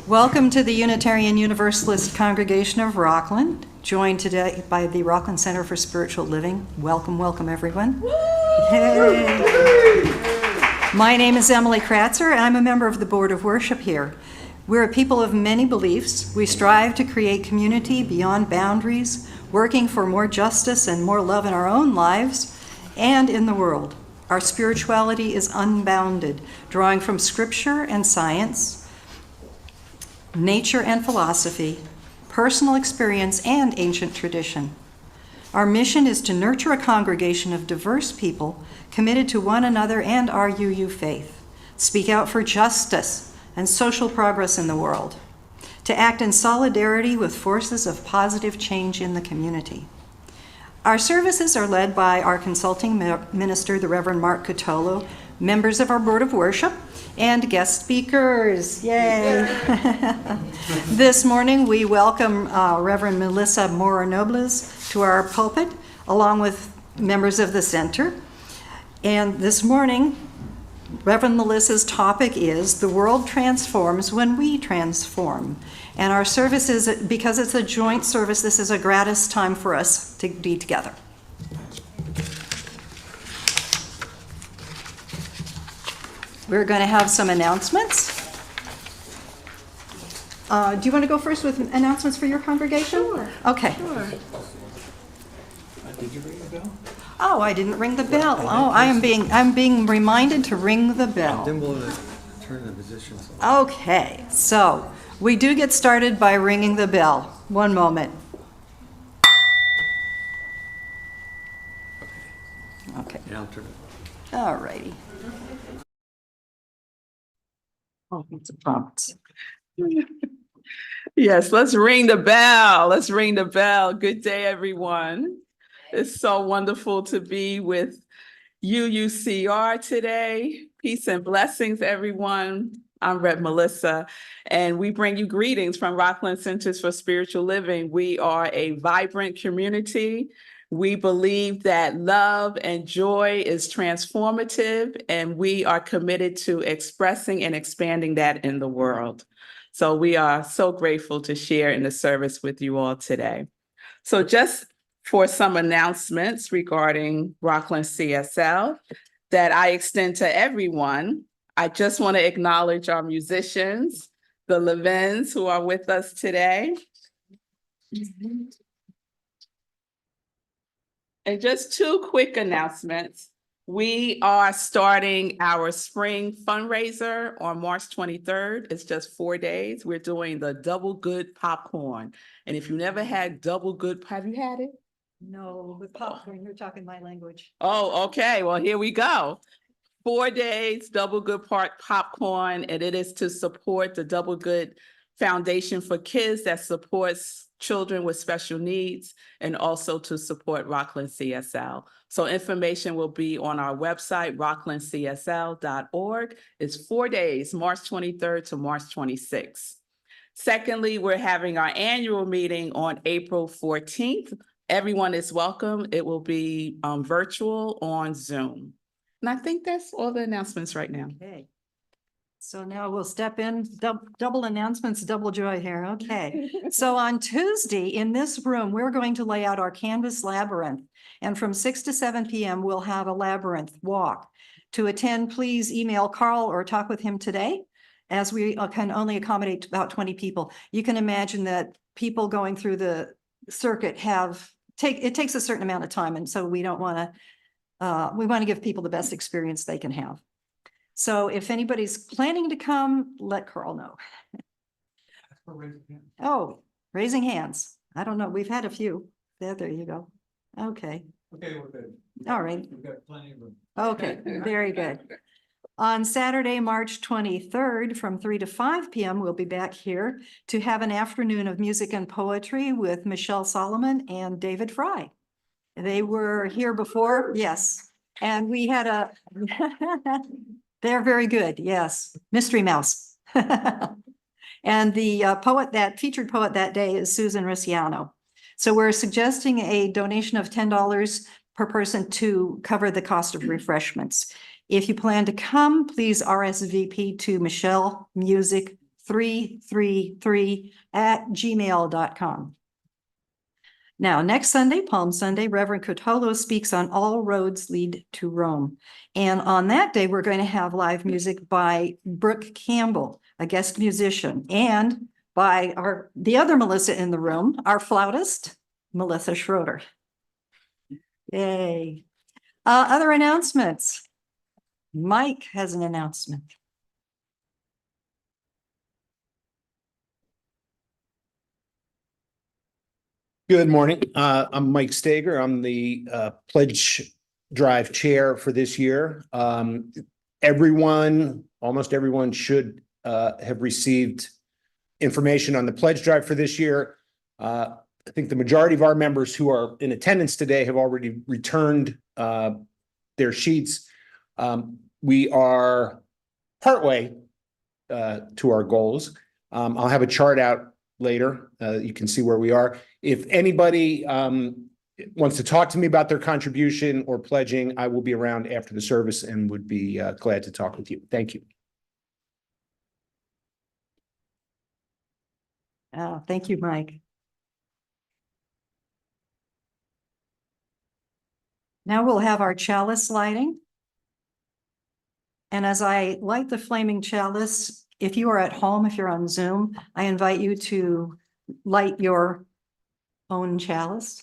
Welcome to the Unitarian Universalist Congregation of Rockland, joined today by the Rockland Center for Spiritual Living. Welcome, welcome everyone. Hey. My name is Emily Kratzer, and I'm a member of the Board of Worship here. We're a people of many beliefs. We strive to create community beyond boundaries, working for more justice and more love in our own lives and in the world. Our spirituality is unbounded, drawing from scripture and science, nature and philosophy, personal experience, and ancient tradition. Our mission is to nurture a congregation of diverse people committed to one another and our UU faith, speak out for justice and social progress in the world, to act in solidarity with forces of positive change in the community. Our services are led by our consulting minister, the Reverend Mark Cotolo, members of our Board of Worship, and guest speakers. Yay! This morning we welcome Reverend Melissa Mora-Nobles to our pulpit, along with members of the center. And this morning, Reverend Melissa's topic is "The World Transforms When We Transform." And our service is, because it's a joint service, this is a gratis time for us to be together. We're going to have some announcements. Do you want to go first with announcements for your congregation? Sure. Okay. Sure. Did you ring the bell? Oh, I didn't ring the bell. Oh, I'm being reminded to ring the bell. Then we'll turn the positions. Okay, so we do get started by ringing the bell. One moment. Okay. Yeah, I'll turn it. All righty. Oh, it's a prompt. Yes, let's ring the bell. Let's ring the bell. Good day, everyone. It's so wonderful to be with UUCR today. Peace and blessings, everyone. I'm Rev Melissa, and we bring you greetings from Rockland Centers for Spiritual Living. We are a vibrant community. We believe that love and joy is transformative, and we are committed to expressing and expanding that in the world. So we are so grateful to share in the service with you all today. So just for some announcements regarding Rockland CSL that I extend to everyone, I just want to acknowledge our musicians, the Levins, who are with us today. And just two quick announcements. We are starting our spring fundraiser on March 23rd. It's just 4 days. We're doing the Double Good popcorn. And if you never had Double Good, have you had it? No, with popcorn, you're talking my language. Oh, okay. Well, here we go. 4 days, Double Good popcorn, and it is to support the Double Good Foundation for Kids that supports children with special needs, and also to support Rockland CSL. So information will be on our website, rocklandcsl.org. It's 4 days, March 23rd to March 26th. Secondly, we're having our annual meeting on April 14th. Everyone is welcome. It will be virtual on Zoom. And I think that's all the announcements right now. Okay. So now we'll step in, double announcements, double joy here. Okay. So on Tuesday in this room, we're going to lay out our Canvas Labyrinth. And from 6 to 7 p.m., we'll have a labyrinth walk. To attend, please email Carl or talk with him today, as we can only accommodate about 20 people. You can imagine that people going through the circuit it takes a certain amount of time. And so we don't want to, we want to give people the best experience they can have. So if anybody's planning to come, let Carl know. Oh, raising hands. I don't know. We've had a few. There you go. Okay. Okay, we're good. All right. We've got plenty of room. Okay, very good. On Saturday, March 23rd, from 3 to 5 p.m., we'll be back here to have an afternoon of music and poetry with Michelle Solomon and David Fry. They were here before, yes. And we had a... They're very good, yes. Mystery Mouse. And the featured poet that day is Susan Ricciano. So we're suggesting a donation of $10 per person to cover the cost of refreshments. If you plan to come, please RSVP to Michelle Music 333@gmail.com. Now, next Sunday, Palm Sunday, Reverend Cotolo speaks on All Roads Lead to Rome. And on that day, we're going to have live music by Bruck Campbell, a guest musician, and by the other Melissa in the room, our flautist, Melissa Schroeder. Yay. Other announcements. Mike has an announcement. Good morning. I'm Mike Stager. I'm the pledge drive chair for this year. Almost everyone should have received information on the pledge drive for this year. I think the majority of our members who are in attendance today have already returned their sheets. We are partway to our goals. I'll have a chart out later. You can see where we are. If anybody wants to talk to me about their contribution or pledging, I will be around after the service and would be glad to talk with you. Thank you. Thank you, Mike. Now we'll have our chalice lighting. And as I light the flaming chalice, if you are at home, if you're on Zoom, I invite you to light your own chalice.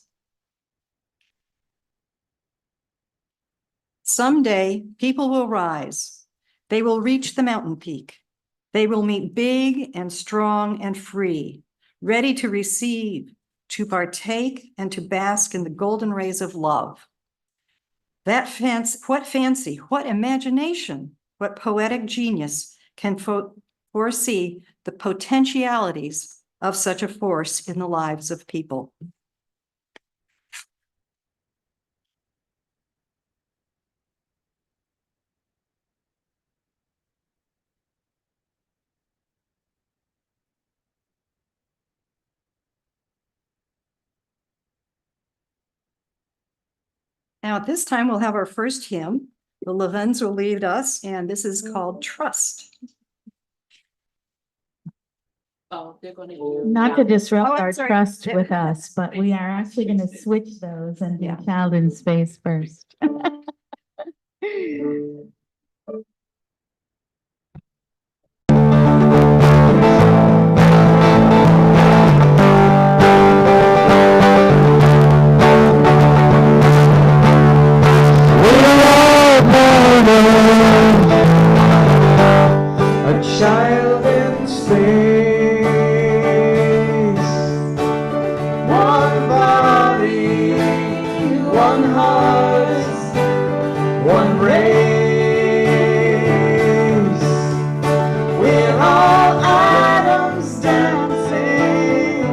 Someday, people will rise. They will reach the mountain peak. They will meet big and strong and free, ready to receive, to partake, and to bask in the golden rays of love. What fancy, what imagination, what poetic genius can foresee the potentialities of such a force in the lives of people. Now, at this time, we'll have our first hymn. The Levins will lead us, and this is called Trust. Not to disrupt Oh, I'm our sorry. trust with us, but we are actually going to switch those and do Yeah. Child in Space first. A child in space, one body, one heart, one race. We're all atoms dancing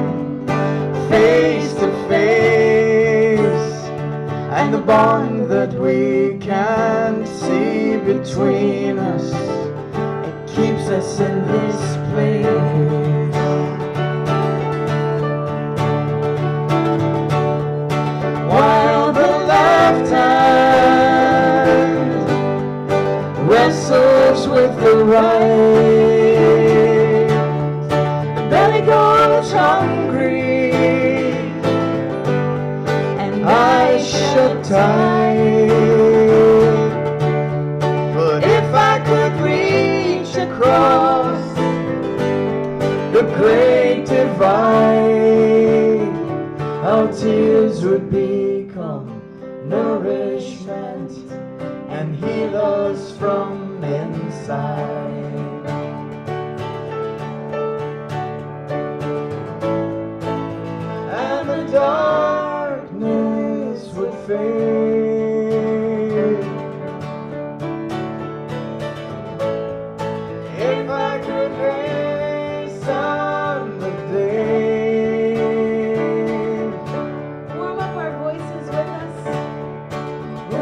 face to face, and the bond that we can't see between us keeps us in this place. While the left hand wrestles with the right, the belly goes hungry and eyes shut tight. But if I could reach across the great divide, our tears would become nourishment and heal us from inside. And the darkness would fade. If I could hasten the day, Warm up our voices with us. ooh,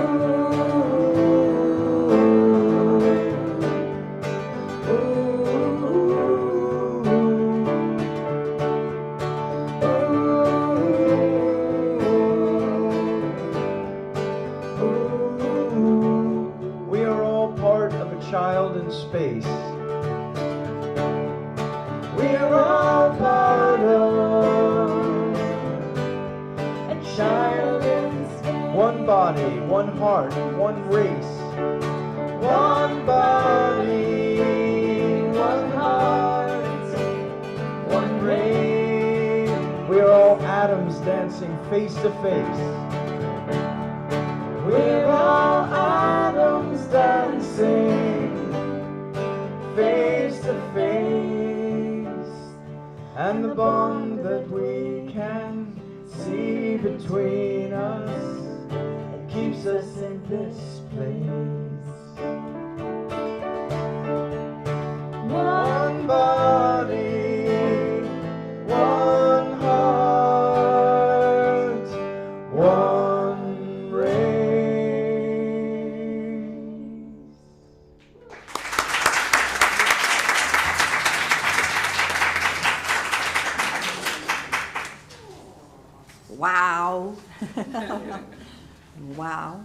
body, one heart, one race. One body, one heart, one race. We're all atoms dancing face to face. We're all atoms dancing face to face. And the bond that we can see between us, it keeps us in this place. One body, one heart, one race. Wow. Wow.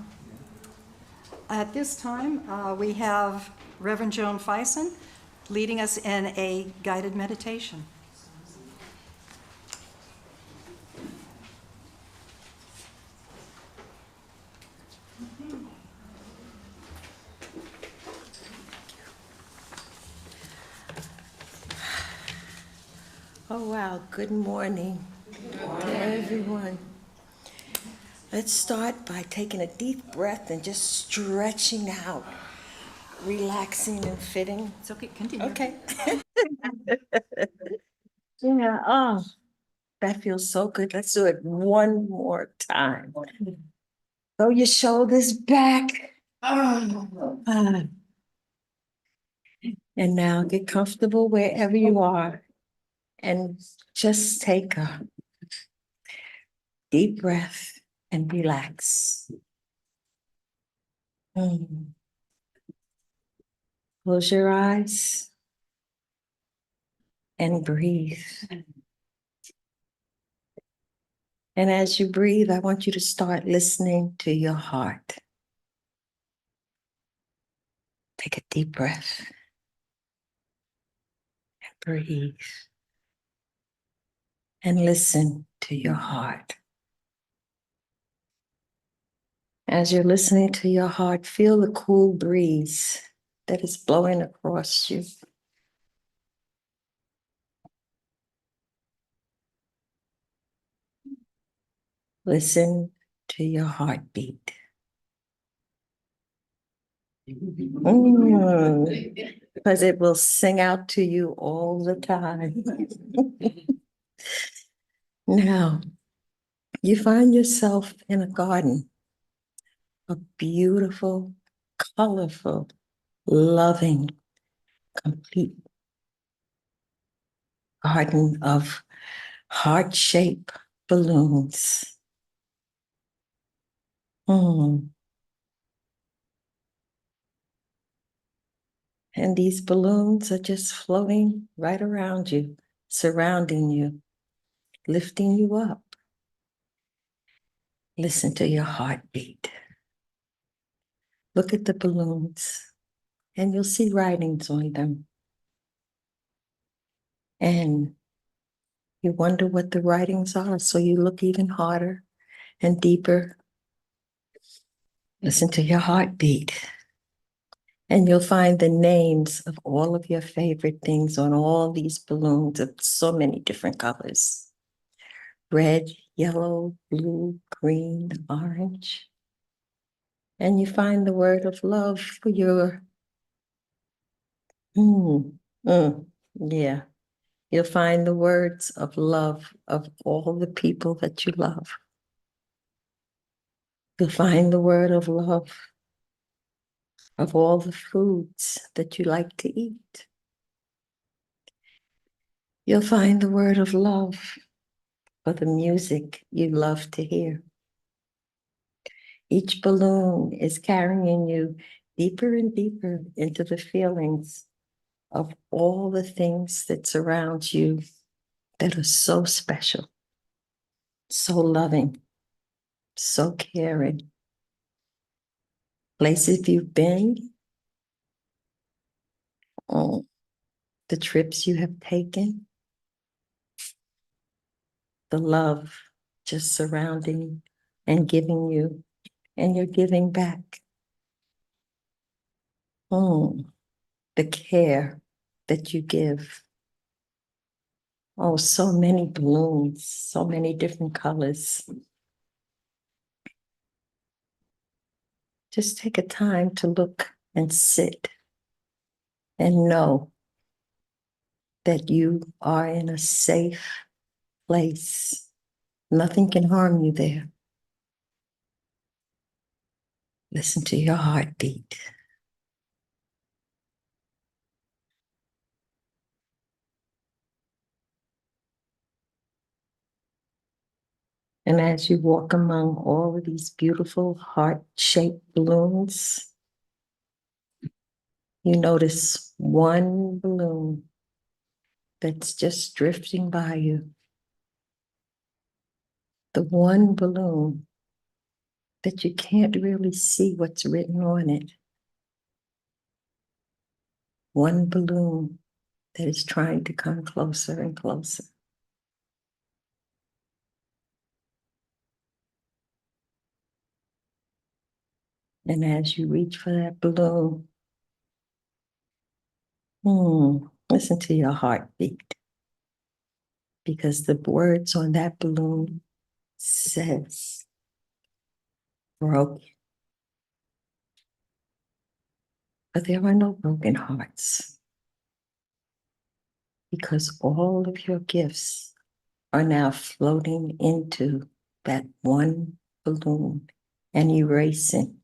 At this time, we have Reverend Joan Faison leading us in a guided meditation. Oh, wow. Good morning, everyone. Let's start by taking a deep breath and just stretching out, relaxing and fitting. It's okay, continue. Okay. Yeah, oh, that feels so good. Let's do it one more time. Throw your shoulders back. And now get comfortable wherever you are and just take a deep breath and relax. Close your eyes and breathe. And as you breathe, I want you to start listening to your heart. Take a deep breath and breathe. And listen to your heart. As you're listening to your heart, feel the cool breeze that is blowing across you. Listen to your heartbeat. Because it will sing out to you all the time. Now, you find yourself in a garden, a beautiful, colorful, loving, complete garden of heart-shaped balloons. And these balloons are just floating right around you, surrounding you, lifting you up. Listen to your heartbeat. Look at the balloons, and you'll see writings on them. And you wonder what the writings are, so you look even harder and deeper. Listen to your heartbeat. And you'll find the names of all of your favorite things on all these balloons of so many different colors. Red, yellow, blue, green, orange. And you find the word of love for your, yeah. You'll find the words of love of all the people that you love. You'll find the word of love of all the foods that you like to eat. You'll find the word of love for the music you love to hear. Each balloon is carrying you deeper and deeper into the feelings of all the things that surround you that are so special, so loving, so caring. Places you've been, the trips you have taken, the love just surrounding and giving you and you're giving back. The care that you give. Oh, so many balloons, so many different colors. Just take a time to look and sit and know that you are in a safe place. Nothing can harm you there. Listen to your heartbeat. And as you walk among all of these beautiful heart-shaped balloons, you notice one balloon that's just drifting by you. The one balloon that you can't really see what's written on it. One balloon that is trying to come closer and closer. And as you reach for that balloon, listen to your heartbeat. Because the words on that balloon says, broken. But there are no broken hearts. Because all of your gifts are now floating into that one balloon and erasing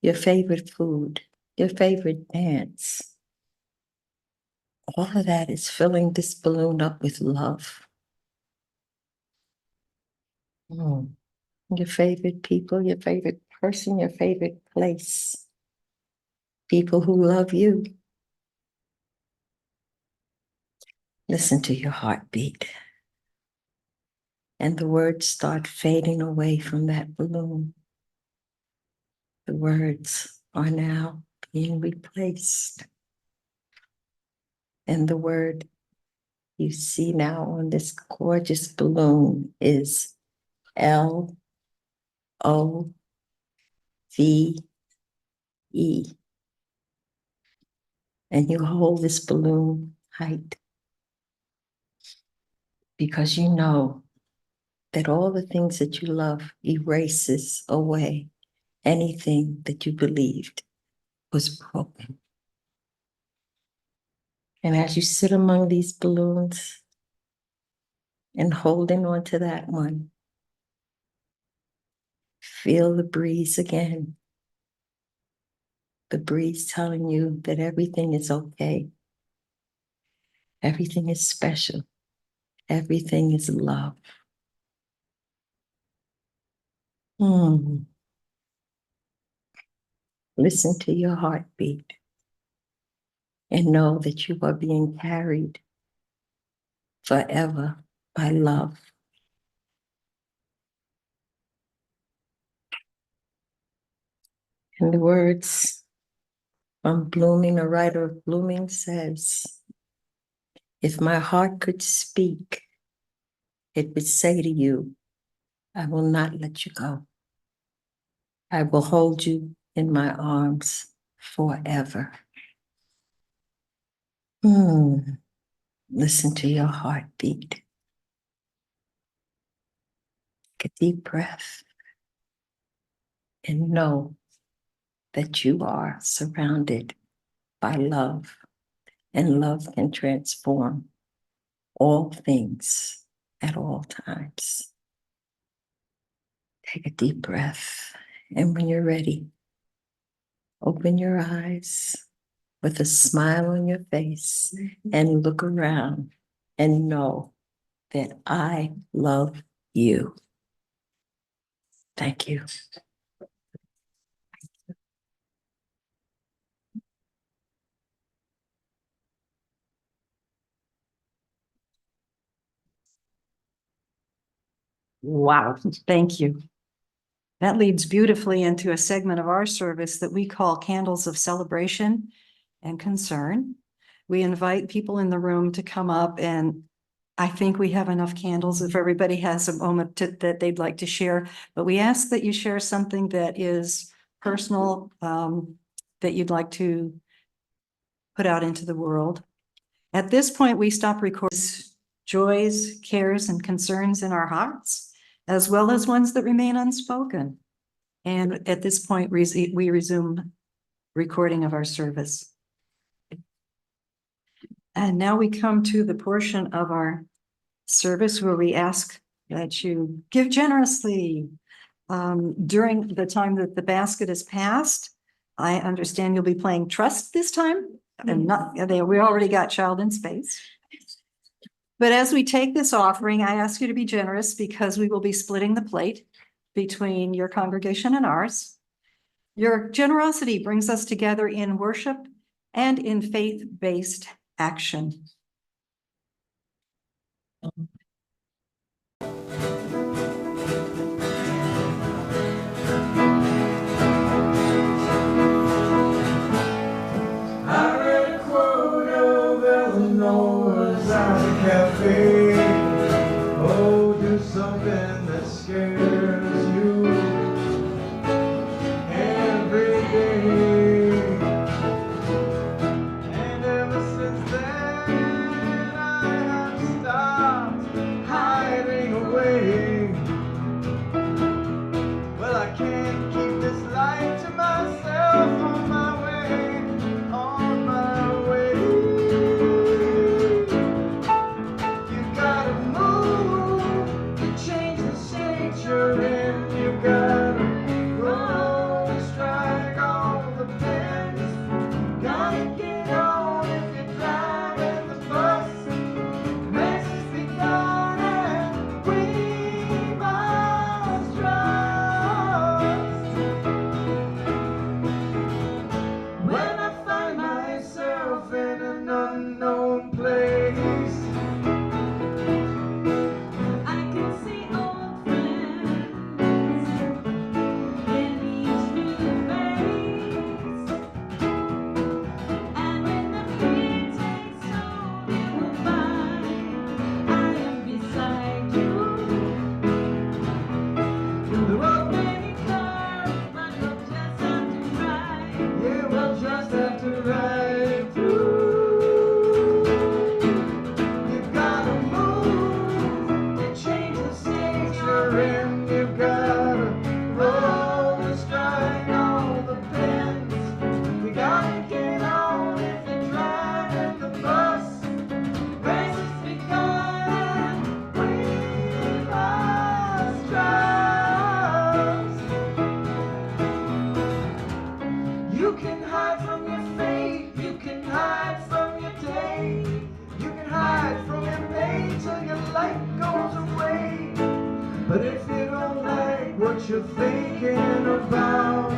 your favorite food, your favorite dance. All of that is filling this balloon up with love. Your favorite people, your favorite person, your favorite place. People who love you. Listen to your heartbeat. And the words start fading away from that balloon. The words are now being replaced. And the word you see now on this gorgeous balloon is L-O-V-E. And you hold this balloon tight because you know that all the things that you love erases away anything that you believed was broken. And as you sit among these balloons and holding on to that one, feel the breeze again. The breeze telling you that everything is okay. Everything is special. Everything is love. Listen to your heartbeat and know that you are being carried forever by love. And the words from Blooming, a writer of Blooming says, if my heart could speak, it would say to you, I will not let you go. I will hold you in my arms forever. Listen to your heartbeat. Take a deep breath and know that you are surrounded by love, and love can transform all things at all times. Take a deep breath, and when you're ready, open your eyes with a smile on your face and look around and know that I love you. Thank you. Wow, thank you. That leads beautifully into a segment of our service that we call Candles of Celebration and Concern. We invite people in the room to come up and I think we have enough candles if everybody has a moment that they'd like to share. But we ask that you share something that is personal, that you'd like to put out into the world. At this point, we stop recording joys, cares, and concerns in our hearts, as well as ones that remain unspoken. And at this point, we resume recording of our service. And now we come to the portion of our service where we ask that you give generously during the time that the basket is passed. I understand you'll be playing Trust this time, and we already got Child in Space. But as we take this offering, I ask you to be generous because we will be splitting the plate between your congregation and ours. Your generosity brings us together in worship and in faith-based action. I read a quote of Eleanor's at a cafe. Oh, do something that scares you every day. And ever since then, I have stopped hiding away. Well, I can't keep this life to myself on my way, on my way. You gotta move to change the state you're in. You gotta roll, strike all the pins. Gotta get on if you're driving the bus. Race has begun and we must trust. When I find myself in an unknown place, I can see old friends in each new face. And when the fear takes hold, you will find I am beside you. The road may be curved, but you'll just have to ride. Yeah, we'll just have to ride through. You've gotta move to change the state you're in. You've gotta roll and strike all the pins. You gotta get on if you're driving the bus. Race has begun and we must trust. You can hide from your fate, you can hide from your day, you can hide from your mate till your light goes away. But if you don't like what you're thinking about,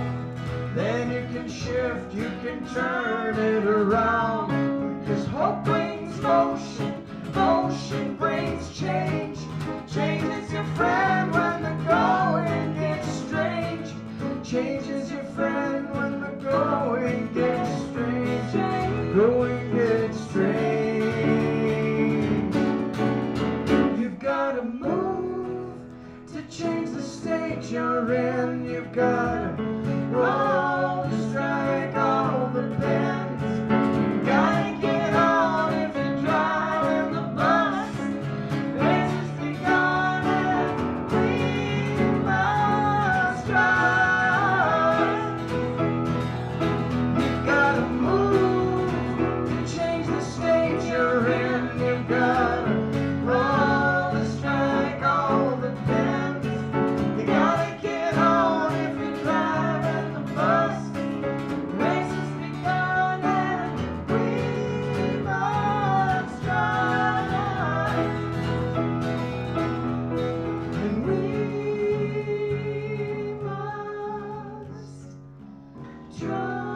then you can shift, you can turn it around. 'Cause hope brings motion, motion brings change. Change is your friend when the going gets strange. Change is your friend when the going gets strange. Going gets strange. You've gotta move to change the state you're in. You've gotta roll to strike all the pins. Gotta get on if you're driving the bus. Race has begun and we must trust. You've gotta move to change the state you're in. You've gotta roll to strike all the pins. You gotta get on if you're driving the bus. Race has begun and we must try. And we must trust.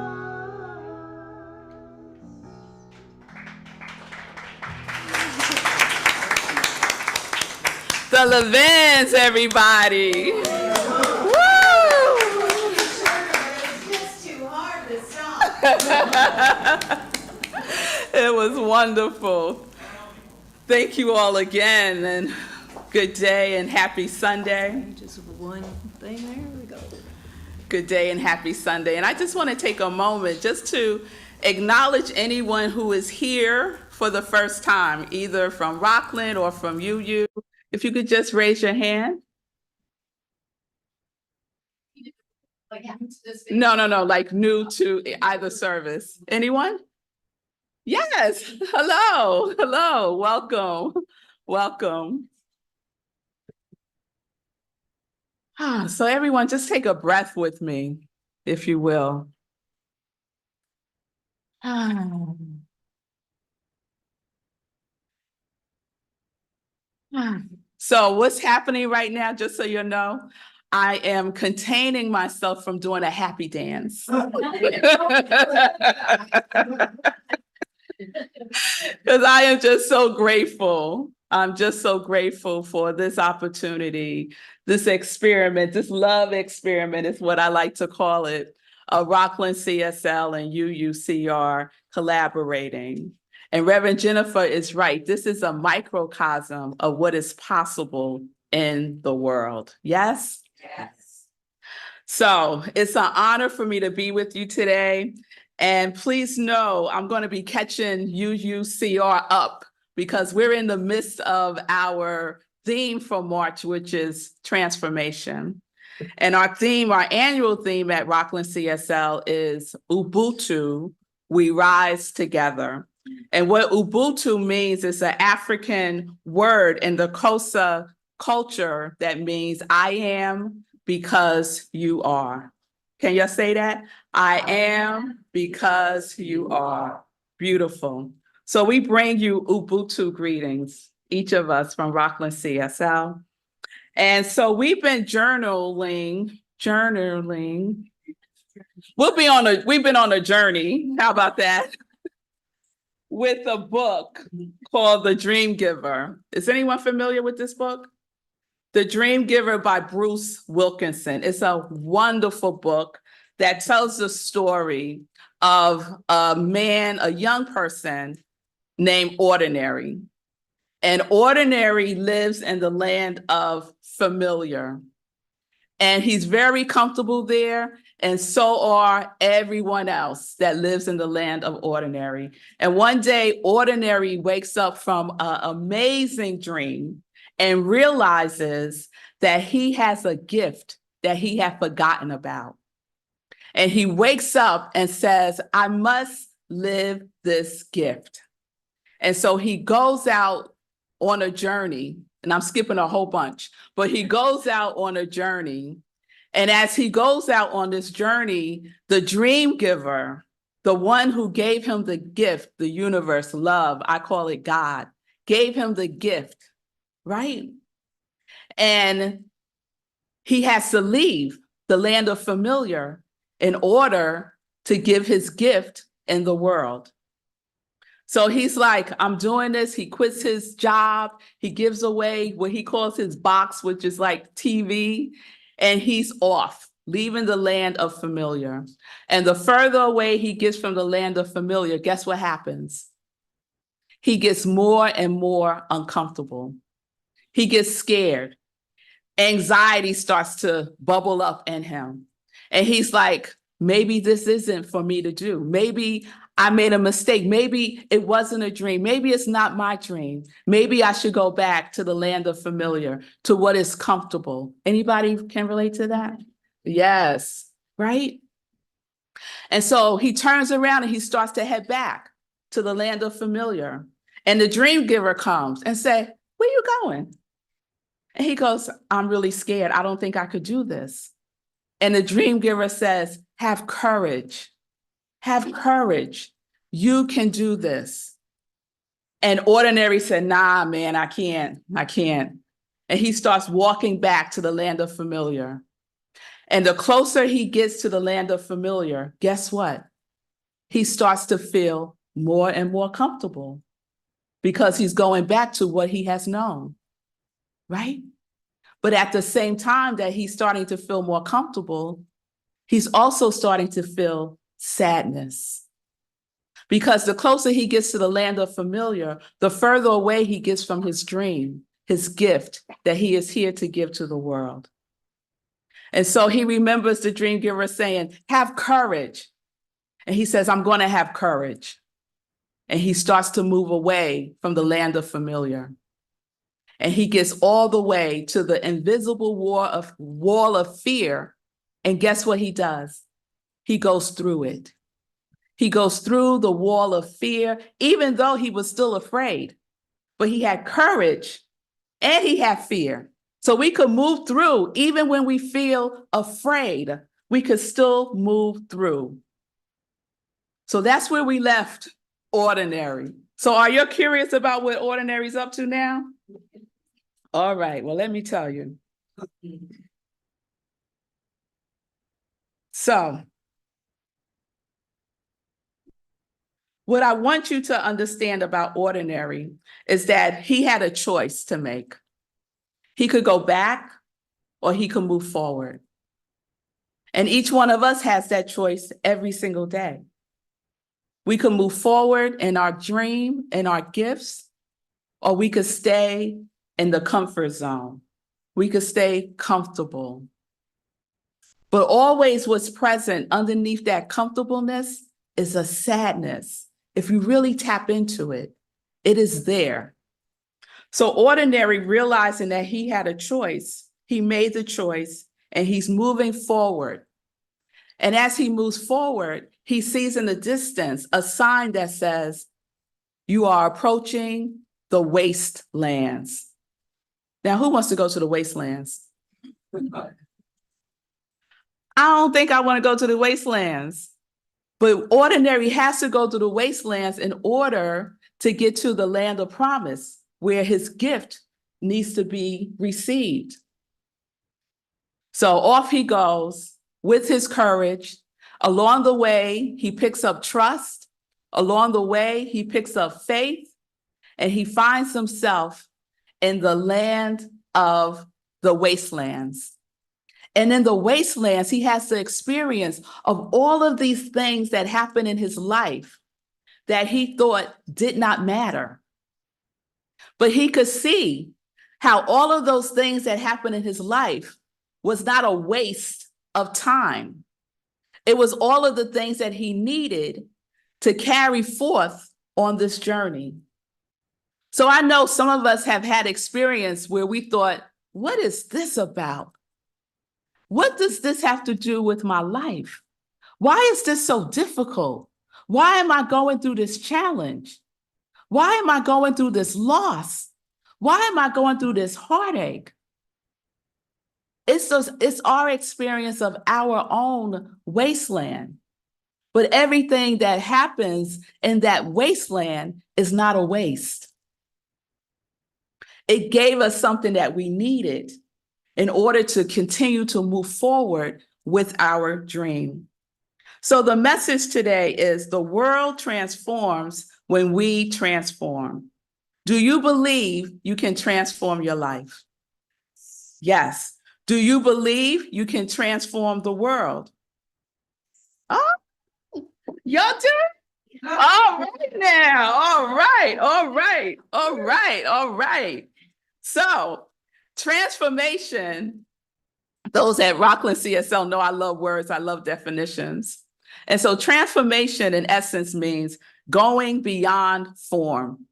The Levins, everybody. Woo! It's too hard to stop. It was wonderful. Thank you all again, and good day and happy Sunday. Just one thing, there we go. Good day and happy Sunday. And I just want to take a moment just to acknowledge anyone who is here for the first time, either from Rockland or from UU. If you could just raise your hand. No, like new to either service. Anyone? Yes. Hello. Welcome. So everyone, just take a breath with me, if you will. So what's happening right now, just so you know, I am containing myself from doing a happy dance. Because I am just so grateful. I'm just so grateful for this opportunity, this experiment, this love experiment is what I like to call it. Rockland CSL and UUCR collaborating. And Reverend Jennifer is right. This is a microcosm of what is possible in the world. Yes? Yes. So it's an honor for me to be with you today. And please know I'm going to be catching UUCR up because we're in the midst of our theme for March, which is transformation. And our annual theme at Rockland CSL is Ubuntu, we rise together. And what Ubuntu means is an African word in the Xhosa culture that means I am because you are. Can you say that? I am because you are. Beautiful. So we bring you Ubuntu greetings, each of us from Rockland CSL. And so we've been journaling. We've been on a journey. How about that? With a book called The Dream Giver. Is anyone familiar with this book? The Dream Giver by Bruce Wilkinson. It's a wonderful book that tells the story of a man, a young person named Ordinary. And Ordinary lives in the land of familiar. And he's very comfortable there. And so are everyone else that lives in the land of Ordinary. And one day, Ordinary wakes up from an amazing dream and realizes that he has a gift that he had forgotten about. And he wakes up and says, I must live this gift. And so he goes out on a journey, and I'm skipping a whole bunch, but he goes out on a journey. And as he goes out on this journey, the dream giver, the one who gave him the gift, the universe, love, I call it God, gave him the gift, right? And he has to leave the land of familiar in order to give his gift in the world. So he's like, I'm doing this. He quits his job. He gives away what he calls his box, which is like TV, and he's off, leaving the land of familiar. And the further away he gets from the land of familiar, guess what happens? He gets more and more uncomfortable. He gets scared. Anxiety starts to bubble up in him. And he's like, maybe this isn't for me to do. Maybe I made a mistake. Maybe it wasn't a dream. Maybe it's not my dream. Maybe I should go back to the land of familiar, to what is comfortable. Anybody can relate to that? Yes, right? And so he turns around and he starts to head back to the land of familiar. And the dream giver comes and says, where you going? And he goes, I'm really scared. I don't think I could do this. And the dream giver says, have courage. Have courage. You can do this. And Ordinary said, nah, man, I can't. And he starts walking back to the land of familiar. And the closer he gets to the land of familiar, guess what? He starts to feel more and more comfortable because he's going back to what he has known, right? But at the same time that he's starting to feel more comfortable, he's also starting to feel sadness. Because the closer he gets to the land of familiar, the further away he gets from his dream, his gift that he is here to give to the world. And so he remembers the dream giver saying, have courage. And he says, I'm going to have courage. And he starts to move away from the land of familiar. And he gets all the way to the invisible wall of fear. And guess what he does? He goes through it. He goes through the wall of fear, even though he was still afraid. But he had courage and he had fear. So we could move through, even when we feel afraid, we could still move through. So that's where we left Ordinary. So are you curious about what Ordinary's up to now? All right, well, let me tell you. So what I want you to understand about Ordinary is that he had a choice to make. He could go back or he could move forward. And each one of us has that choice every single day. We could move forward in our dream and our gifts, or we could stay in the comfort zone. We could stay comfortable. But always what's present underneath that comfortableness is a sadness. If you really tap into it, it is there. So Ordinary, realizing that he had a choice, he made the choice and he's moving forward. And as he moves forward, he sees in the distance a sign that says, you are approaching the wastelands. Now, who wants to go to the wastelands? I don't think I want to go to the wastelands. But Ordinary has to go to the wastelands in order to get to the land of promise, where his gift needs to be received. So off he goes with his courage. Along the way, he picks up trust. Along the way, he picks up faith, and he finds himself in the land of the wastelands. And in the wastelands, he has the experience of all of these things that happen in his life that he thought did not matter. But he could see how all of those things that happened in his life was not a waste of time. It was all of the things that he needed to carry forth on this journey. So I know some of us have had experience where we thought, what is this about? What does this have to do with my life? Why is this so difficult? Why am I going through this challenge? Why am I going through this loss? Why am I going through this heartache? It's our experience of our own wasteland. But everything that happens in that wasteland is not a waste. It gave us something that we needed in order to continue to move forward with our dream. So the message today is the world transforms when we transform. Do you believe you can transform your life? Yes. Do you believe you can transform the world? Oh, y'all do? All right now. All right. So transformation, those at Rockland CSL know I love words, I love definitions. And so transformation in essence means going beyond form.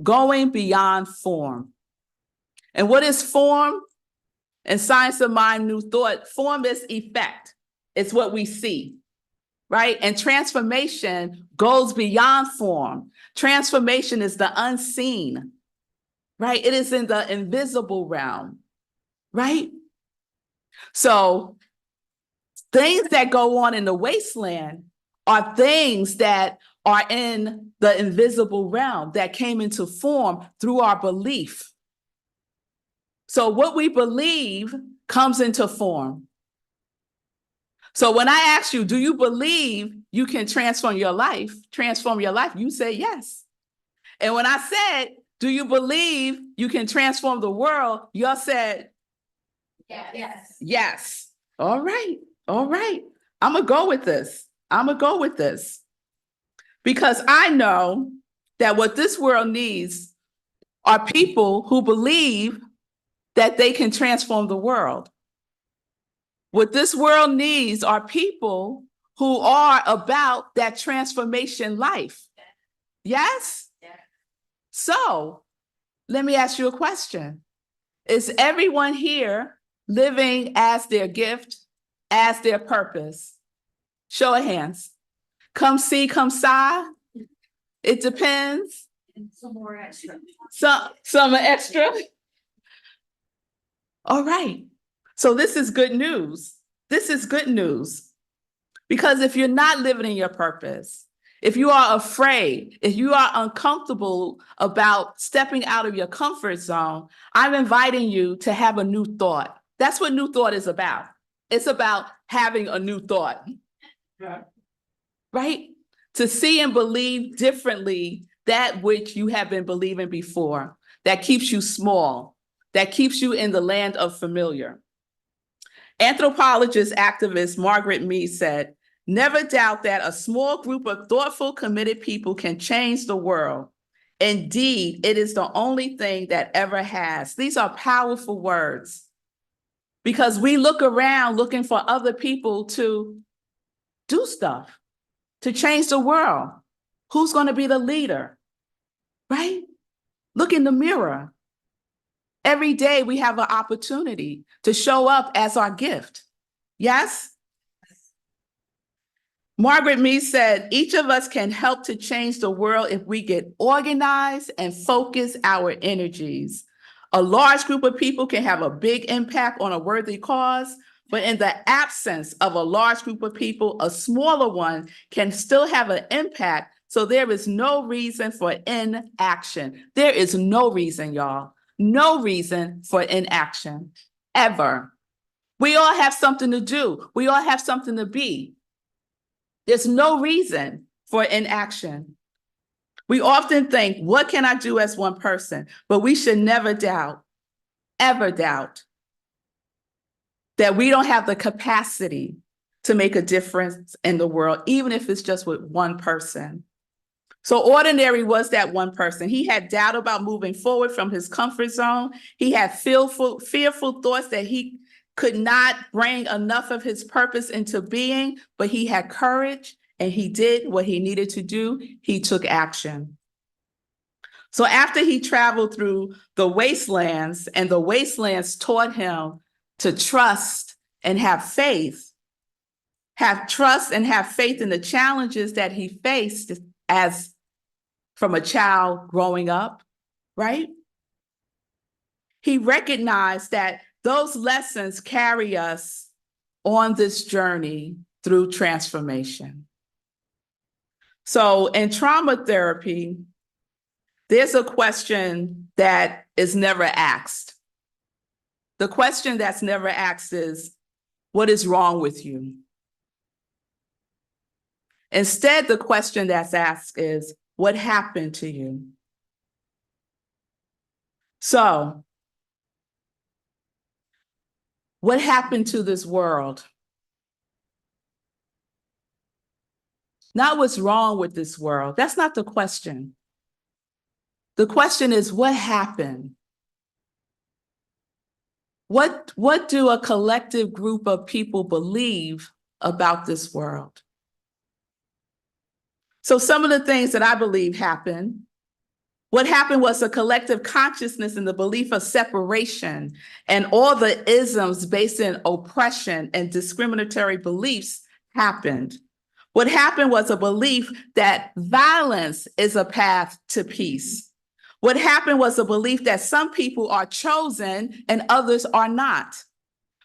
Going beyond form. And what is form? In Science of Mind, New Thought, form is effect. It's what we see, right? And transformation goes beyond form. Transformation is the unseen, right? It is in the invisible realm, right? So things that go on in the wasteland are things that are in the invisible realm that came into form through our belief. So what we believe comes into form. So when I ask you, do you believe you can transform your life, you say yes. And when I said, do you believe you can transform the world, y'all said, Yes. yes. All right. I'm gonna go with this. Because I know that what this world needs are people who believe that they can transform the world. What this world needs are people who are about that transformation life. Yes? So let me ask you a question. Is everyone here living as their gift, as their purpose? Show of hands. Come see, come saw. It depends. And some more extra. Some are extra. All right. So this is good news. This is good news. Because if you're not living in your purpose, if you are afraid, if you are uncomfortable about stepping out of your comfort zone, I'm inviting you to have a new thought. That's what new thought is about. It's about having a new thought. Yeah. Right? To see and believe differently that which you have been believing before, that keeps you small, that keeps you in the land of familiar. Anthropologist activist Margaret Mead said, "Never doubt that a small group of thoughtful, committed people can change the world. Indeed, it is the only thing that ever has." These are powerful words because we look around looking for other people to do stuff, to change the world. Who's going to be the leader? Right? Look in the mirror. Every day we have an opportunity to show up as our gift. Yes? Margaret Mead said, "Each of us can help to change the world if we get organized and focus our energies. A large group of people can have a big impact on a worthy cause, but in the absence of a large group of people, a smaller one can still have an impact. So there is no reason for inaction." There is no reason, y'all. No reason for inaction, ever. We all have something to do. We all have something to be. There's no reason for inaction. We often think, what can I do as one person? But we should never doubt, ever doubt, that we don't have the capacity to make a difference in the world, even if it's just with one person. So Ordinary was that one person. He had doubt about moving forward from his comfort zone. He had fearful thoughts that he could not bring enough of his purpose into being, but he had courage and he did what he needed to do. He took action. So after he traveled through the wastelands and the wastelands taught him to trust and have faith, have trust and have faith in the challenges that he faced as from a child growing up, right? He recognized that those lessons carry us on this journey through transformation. So in trauma therapy, there's a question that is never asked. The question that's never asked is, what is wrong with you? Instead, the question that's asked is, what happened to you? So, what happened to this world? Not what's wrong with this world. That's not the question. The question is, what happened? What do a collective group of people believe about this world? So some of the things that I believe happened, what happened was a collective consciousness in the belief of separation and all the isms based in oppression and discriminatory beliefs happened. What happened was a belief that violence is a path to peace. What happened was a belief that some people are chosen and others are not.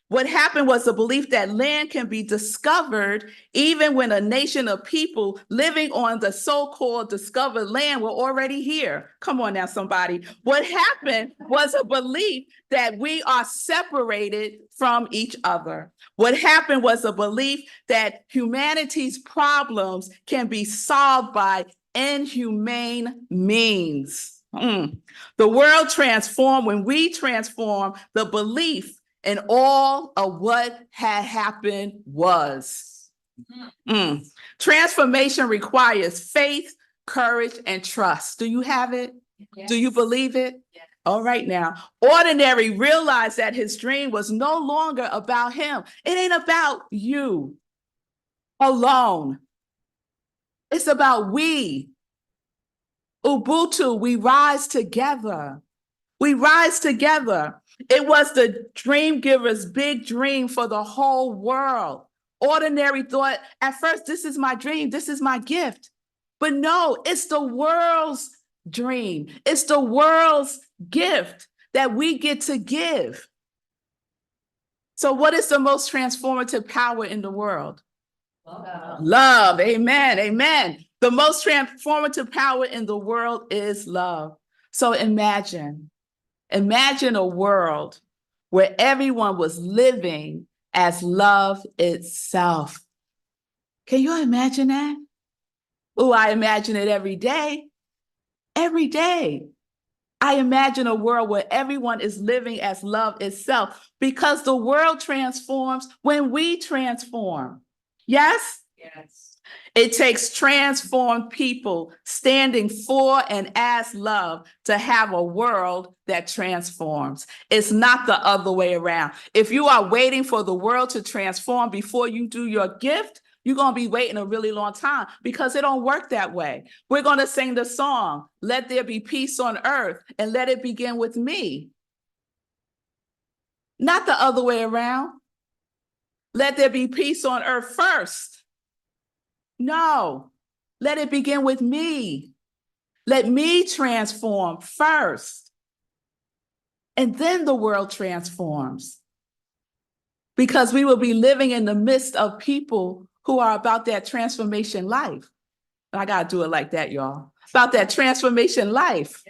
What happened was a belief that land can be discovered even when a nation of people living on the so-called discovered land were already here. Come on now, somebody. What happened was a belief that we are separated from each other. What happened was a belief that humanity's problems can be solved by inhumane means. The world transformed when we transform the belief and all of what had happened was. Transformation requires faith, courage, and trust. Do you have it? Do you believe it? Yes. All right now. Ordinary realized that his dream was no longer about him. It ain't about you alone. It's about we. Ubuntu, we rise together. We rise together. It was the dream giver's big dream for the whole world. Ordinary thought at first, this is my dream, this is my gift. But no, it's the world's dream. It's the world's gift that we get to give. So what is the most transformative power in the world? Love. Love. Amen. Amen. The most transformative power in the world is love. So imagine a world where everyone was living as love itself. Can you imagine that? Oh, I imagine it every day. Every day. I imagine a world where everyone is living as love itself, because the world transforms when we transform. Yes? Yes. It takes transformed people standing for and as love to have a world that transforms. It's not the other way around. If you are waiting for the world to transform before you do your gift, you're going to be waiting a really long time, because it don't work that way. We're going to sing the song, "Let there be peace on earth, and let it begin with me." Not the other way around. Let there be peace on earth first. No, let it begin with me. Let me transform first. And then the world transforms. Because we will be living in the midst of people who are about that transformation life. I got to do it like that, y'all. About that transformation life.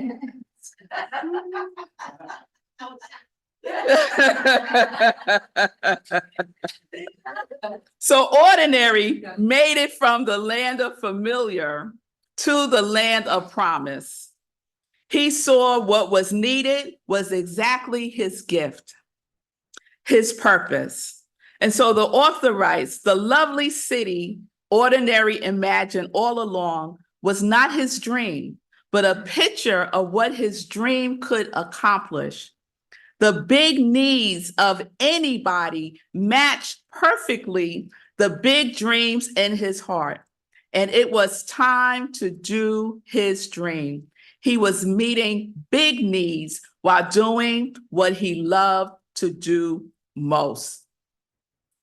So Ordinary made it from the land of familiar to the land of promise. He saw what was needed was exactly his gift, his purpose. And so the author writes, the lovely city Ordinary imagined all along was not his dream, but a picture of what his dream could accomplish. The big needs of anybody matched perfectly the big dreams in his heart. And it was time to do his dream. He was meeting big needs while doing what he loved to do most.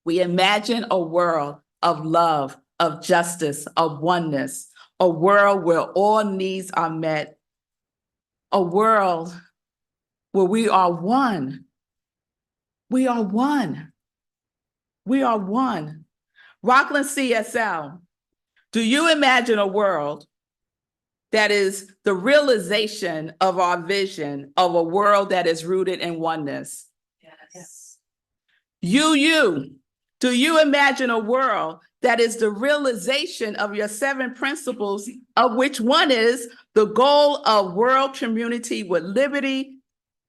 We imagine a world of love, of justice, of oneness, a world where all needs are met, a world where we are one. We are one. We are one. Rockland CSL, do you imagine a world that is the realization of our vision of a world that is rooted in oneness? Yes. Do you imagine a world that is the realization of your 7 principles, of which one is the goal of world community with liberty,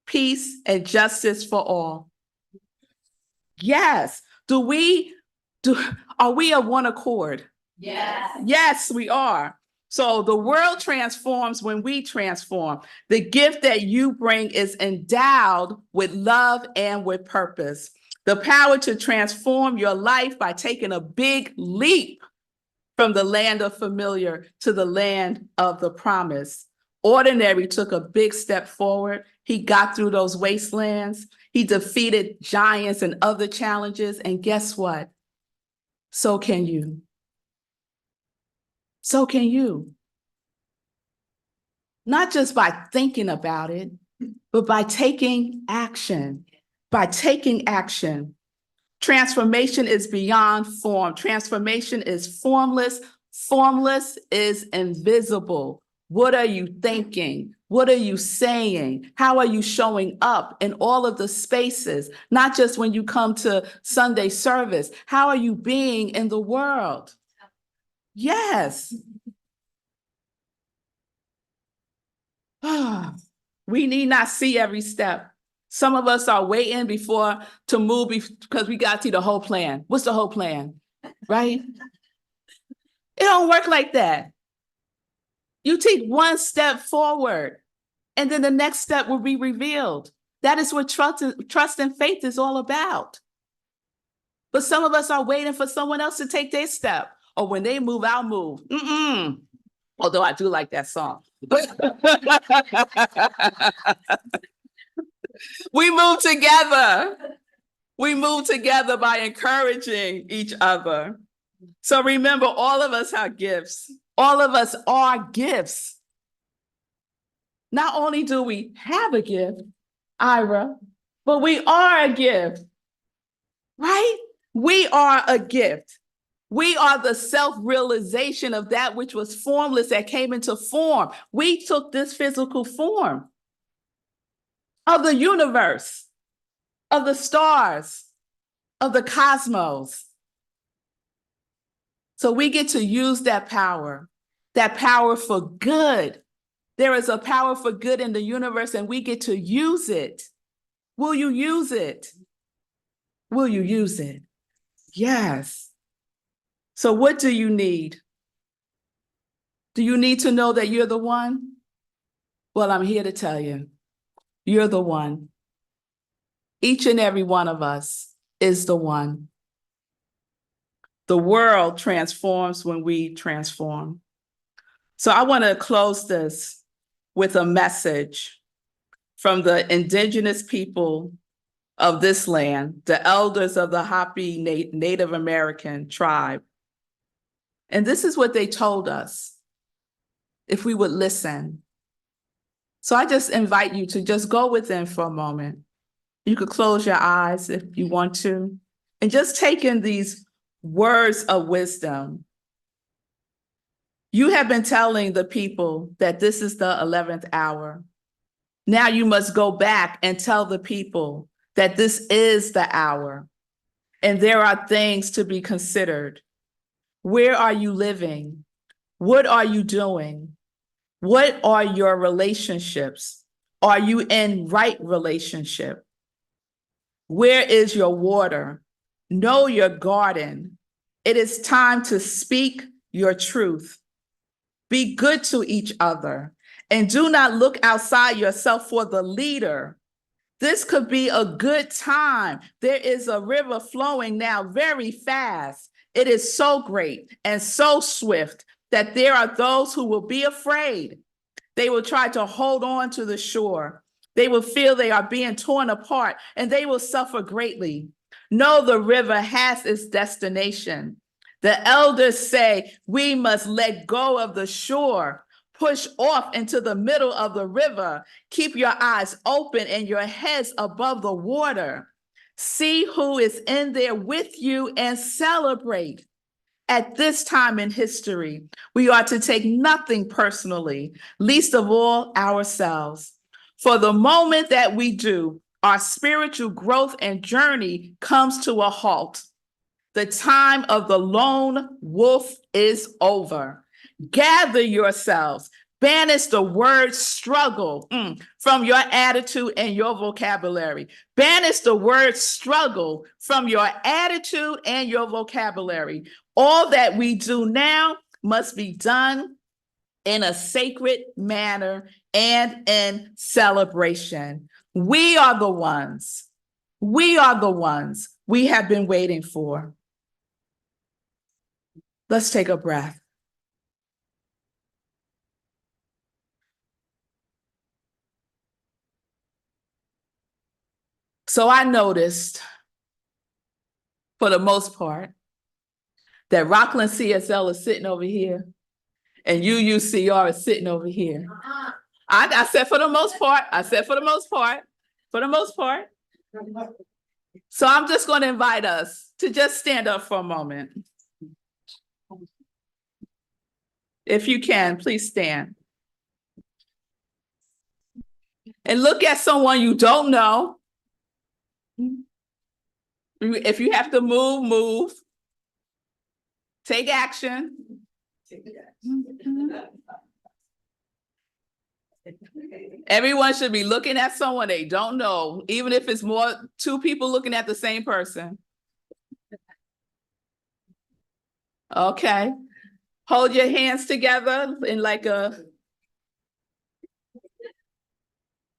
peace, and justice for all? Yes. Are we of one accord? Yes. Yes, we are. So the world transforms when we transform. The gift that you bring is endowed with love and with purpose. The power to transform your life by taking a big leap from the land of familiar to the land of the promise. Ordinary took a big step forward. He got through those wastelands. He defeated giants and other challenges. And guess what? So can you. So can you. Not just by thinking about it, but by taking action. By taking action. Transformation is beyond form. Transformation is formless. Formless is invisible. What are you thinking? What are you saying? How are you showing up in all of the spaces? Not just when you come to Sunday service. How are you being in the world? Yes. We need not see every step. Some of us are waiting to move because we got to see the whole plan. What's the whole plan? right? It don't work like that. You take one step forward, and then the next step will be revealed. That is what trust and faith is all about. But some of us are waiting for someone else to take their step. Or when they move, I'll move. Although I do like that song. We move together. We move together by encouraging each other. So remember, all of us have gifts. All of us are gifts. Not only do we have a gift, Ira, but we are a gift, right? We are a gift. We are the self-realization of that which was formless that came into form. We took this physical form of the universe, of the stars, of the cosmos. So we get to use that power for good. There is a power for good in the universe, and we get to use it. Will you use it? Will you use it? Yes. So what do you need? Do you need to know that you're the one? Well, I'm here to tell you, you're the one. Each and every one of us is the one. The world transforms when we transform. So I want to close this with a message from the indigenous people of this land, the elders of the Hopi Native American tribe. And this is what they told us, if we would listen. So I just invite you to just go within for a moment. You could close your eyes if you want to, and just take in these words of wisdom. You have been telling the people that this is the 11th hour. Now you must go back and tell the people that this is the hour, and there are things to be considered. Where are you living? What are you doing? What are your relationships? Are you in right relationship? Where is your water? Know your garden. It is time to speak your truth. Be good to each other, and do not look outside yourself for the leader. This could be a good time. There is a river flowing now very fast. It is so great and so swift that there are those who will be afraid. They will try to hold on to the shore. They will feel they are being torn apart, and they will suffer greatly. No, the river has its destination. The elders say we must let go of the shore, push off into the middle of the river. Keep your eyes open and your heads above the water. See who is in there with you and celebrate. At this time in history, we are to take nothing personally, least of all ourselves. For the moment that we do, our spiritual growth and journey comes to a halt. The time of the lone wolf is over. Gather yourselves. Banish the word struggle from your attitude and your vocabulary. Banish the word struggle from your attitude and your vocabulary. All that we do now must be done in a sacred manner and in celebration. We are the ones. We are the ones we have been waiting for. Let's take a breath. So I noticed, for the most part, that Rockland CSL is sitting over here and UUCR is sitting over here. I said for the most part, for the most part. So I'm just going to invite us to just stand up for a moment. If you can, please stand. And look at someone you don't know. If you have to move, move. Take action. Everyone should be looking at someone they don't know, even if it's two people looking at the same person. Okay. Hold your hands together in like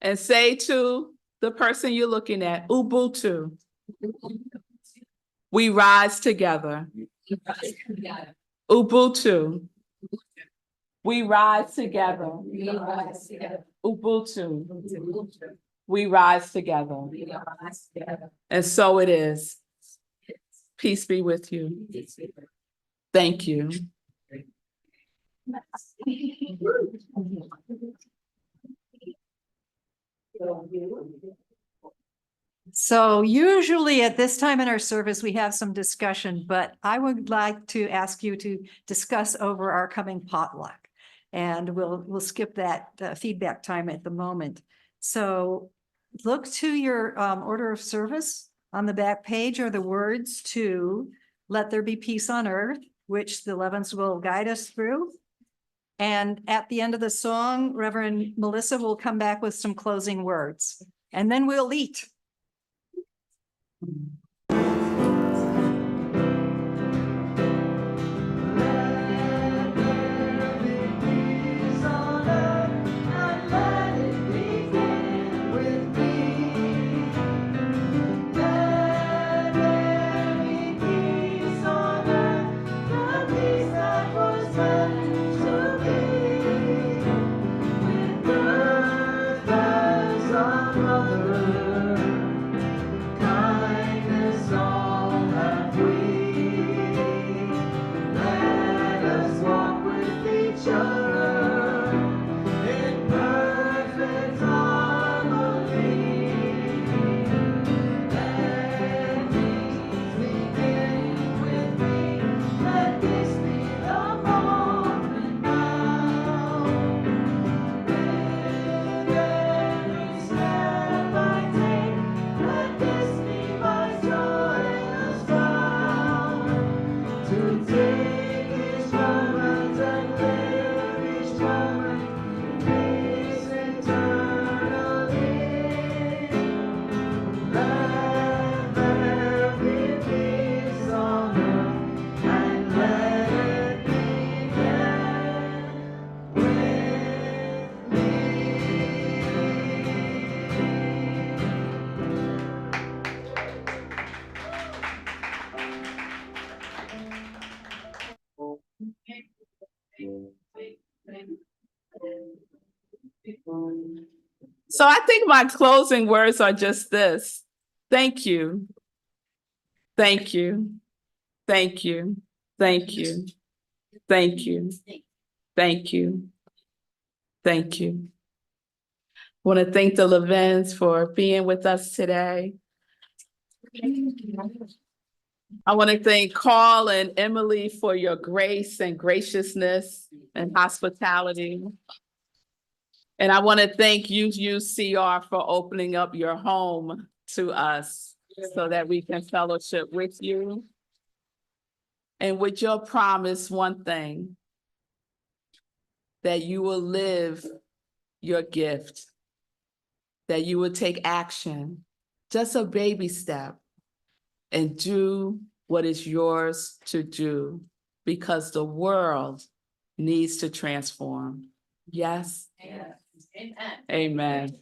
and say to the person you're looking at, Ubuntu. We rise together. Ubuntu. We rise together. Ubuntu. We rise together. And so it is. Peace be with you. Thank you. So usually at this time in our service, we have some discussion, but I would like to ask you to discuss over our coming potluck. And we'll skip that feedback time at the moment. So look to your order of service. On the back page are the words to "Let there be peace on earth," which the Levins will guide us through. And at the end of the song, Reverend Melissa will come back with some closing words, and then we'll eat. So I think my closing words are just this. Thank you. Thank you. Thank you. Thank you. Thank you. Thank you. Thank you. I want to thank the Levins for being with us today. I want to thank Carl and Emily for your grace and graciousness and hospitality. And I want to thank UUCR for opening up your home to us so that we can fellowship with you. And with your promise, one thing, that you will live your gift, that you will take action, just a baby step, and do what is yours to do, because the world needs to transform. Yes? Amen. Amen.